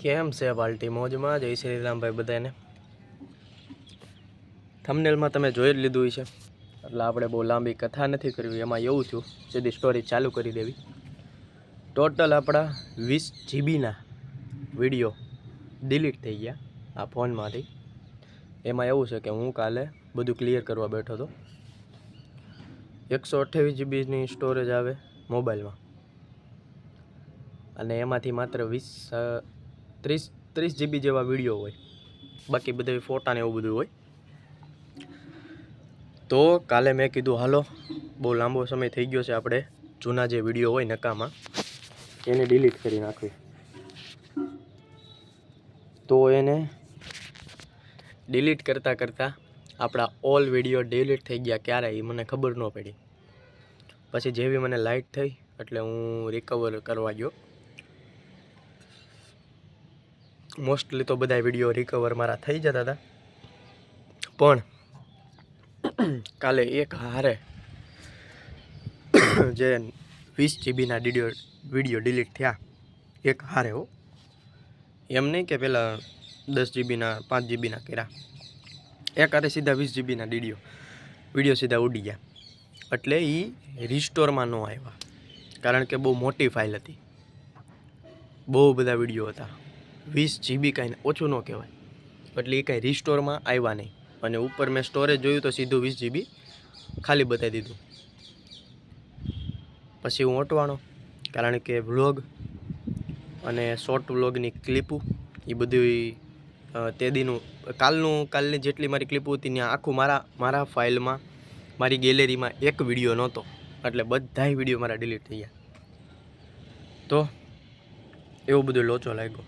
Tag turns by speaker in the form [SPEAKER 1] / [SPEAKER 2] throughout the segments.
[SPEAKER 1] કેમ છે પાર્ટી મોજમાં? જય શ્રી રામ ભાઈ બધાને. થંબનેલમાં તમે જોઈ જ લીધું છે, એટલે આપણે બહુ લાંબી કથા નથી કરવી. એમાં એવું થયું, સીધી સ્ટોરી ચાલુ કરી દેવી. ટોટલ આપણા 20 જીબીના વિડીયો ડિલીટ થઈ ગયા આ ફોનમાંથી. એમાં એવું છે કે હું કાલે બધું ક્લિયર કરવા બેઠો હતો. 128 જીબીની સ્ટોરેજ આવે મોબાઈલમાં, અને એમાંથી માત્ર 30 જીબી જેવા વિડીયો હોય, બાકી બધા ફોટા ને એવું બધું હોય. તો કાલે મેં કીધું હાલો, બહુ લાંબો સમય થઈ ગયો છે, આપણે જૂના જે વિડીયો હોય નકામાં એને ડિલીટ કરી નાખવી. તો એને ડિલીટ કરતાં કરતાં આપણા ઓલ વિડીયો ડિલીટ થઈ ગયા. ક્યારે એ મને ખબર ન પડી. પછી જેવી મને લાઇટ થઈ એટલે હું રિકવર કરવા ગયો. મોસ્ટલી તો બધા વિડીયો રિકવર મારા થઈ જતા હતા, પણ કાલે એક હારે જે 20 જીબીના વિડીયો ડિલીટ થયા, એક હારે હો. એમ નહીં કે પેલા 10 જીબીના 5 જીબીના કર્યા, એક હારે સીધા 20 જીબીના વિડીયો સીધા ઉડી ગયા. એટલે એ રિસ્ટોરમાં ન આવ્યા, કારણ કે બહુ મોટી ફાઇલ હતી, બહુ બધા વિડીયો હતા. 20 જીબી કાંઈ ઓછું ન કહેવાય. એટલે એ કાંઈ રિસ્ટોરમાં આવ્યા નહીં. અને ઉપર મેં સ્ટોરેજ જોયું તો સીધું 20 જીબી ખાલી બતાવી દીધું. પછી હું ઓટવાણો, કારણ કે વ્લોગ અને શોર્ટ વ્લોગની ક્લિપો એ બધું તે દીનું કાલની જેટલી મારી ક્લિપો હતી ત્યાં આખું મારા ફાઇલમાં, મારી ગેલેરીમાં એક વિડીયો નહોતો. એટલે બધાય વિડીયો મારા ડિલીટ થઈ ગયા. તો એવું બધું લોચો લાગ્યો.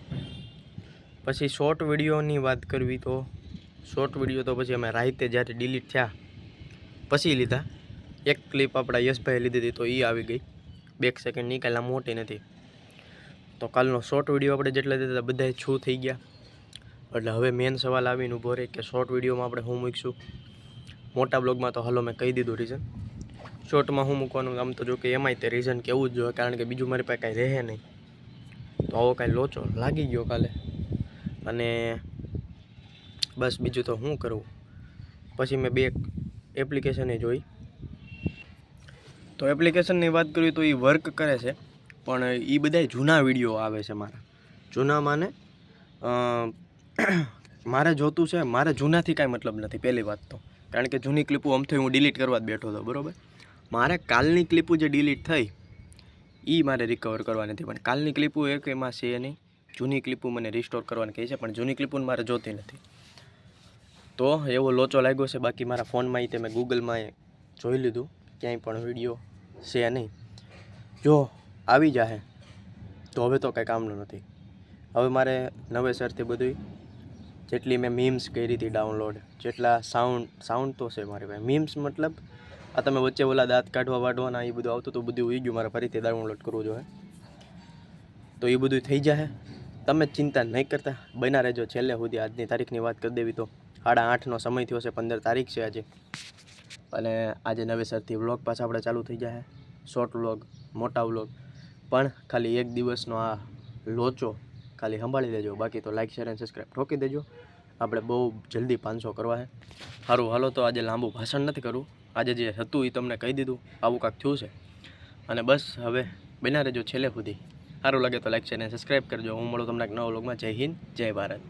[SPEAKER 1] પછી શોર્ટ વિડીયોની વાત કરવી તો શોર્ટ વિડીયો તો પછી અમે રાતે જ્યારે ડિલીટ થયા પછી લીધા. એક ક્લિપ આપણા યશભાઈએ લીધી હતી, તો એ આવી ગઈ 2 સેકન્ડની, કાંઈ મોટી નથી. તો કાલનો શોર્ટ વિડીયો આપણે જેટલા દીધા હતા બધાય છું થઈ ગયા. એટલે હવે મેન સવાલ આવીને ઊભો રહે કે શોર્ટ વિડીયોમાં આપણે શું મૂકીશું. મોટા બ્લોગમાં તો હાલો મેં કહી દીધું રીઝન. શોર્ટમાં શું મૂકવાનું, આમ તો જો કે એમાંય તે રીઝન કહેવું જ જોઈએ, કારણ કે બીજું મારી પાસે કાંઈ રહે નહીં. તો આવો કાંઈ લોચો લાગી ગયો કાલે, અને બસ બીજું તો શું કરવું. પછી મેં 2 એપ્લિકેશને જોઈ. તો એપ્લિકેશનની વાત કરવી તો એ વર્ક કરે છે, પણ એ બધા જૂના વિડીયો આવે છે મારા. જૂનામાં ને મારે જોતું છે, મારે જૂનાથી કાંઈ મતલબ નથી પહેલી વાત તો, કારણ કે જૂની ક્લિપો આમથી હું ડિલીટ કરવા જ બેઠો હતો, બરાબર. મારે કાલની ક્લિપો જે ડિલીટ થઈ એ મારે રિકવર કરવાની હતી, પણ કાલની ક્લિપો એક એમાં છે નહીં. જૂની ક્લિપો મને રિસ્ટોર કરવાની કહે છે, પણ જૂની ક્લિપોને મારે જોતી નથી. તો એવો લોચો લાગ્યો છે. બાકી મારા ફોનમાં તે મેં ગૂગલમાં જોઈ લીધું, ક્યાંય પણ વિડીયો છે નહીં. જો આવી જાય તો હવે તો કાંઈ કામનું નથી. હવે મારે નવેસરથી બધું જેટલી મેં મીમ્સ કરી હતી ડાઉનલોડ, જેટલા સાઉન્ડ તો છે મારી પાસે. મીમ્સ મતલબ આ તમે વચ્ચે ઓલા દાંત કાઢવા વાઢવાના એ બધું આવતું તો બધું ઉઈ ગયું, મારે ફરીથી ડાઉનલોડ કરવું જોઈએ. તો એ બધું થઈ જાય. તમે ચિંતા નહીં કરતા, બના રહેજો છેલ્લે સુધી. આજની તારીખની વાત કરી દેવી તો 8:30નો સમય થયો છે, 15 તારીખ છે આજે. અને આજે નવેસરથી વ્લોગ પાછા આપણે ચાલુ થઈ જાય. શોર્ટ વ્લોગ, મોટા વ્લોગ, પણ ખાલી એક દિવસનો આ લોચો ખાલી સંભાળી લેજો. બાકી તો લાઇક, શેર અને સબસ્ક્રાઈબ ઠોકી દેજો. આપણે બહુ જલ્દી 500 કરવા છે. સારું હાલો, તો આજે લાંબુ ભાષણ નથી કરવું. આજે જે હતું એ તમને કહી દીધું, આવું કાંક થયું છે. અને બસ હવે બના રહેજો છેલ્લે સુધી. સારું લાગે તો લાઇક, શેર અને સબસ્ક્રાઈબ કરજો. હું મળું તમને એક નવા વ્લોગમાં. જય હિન્દ, જય ભારત.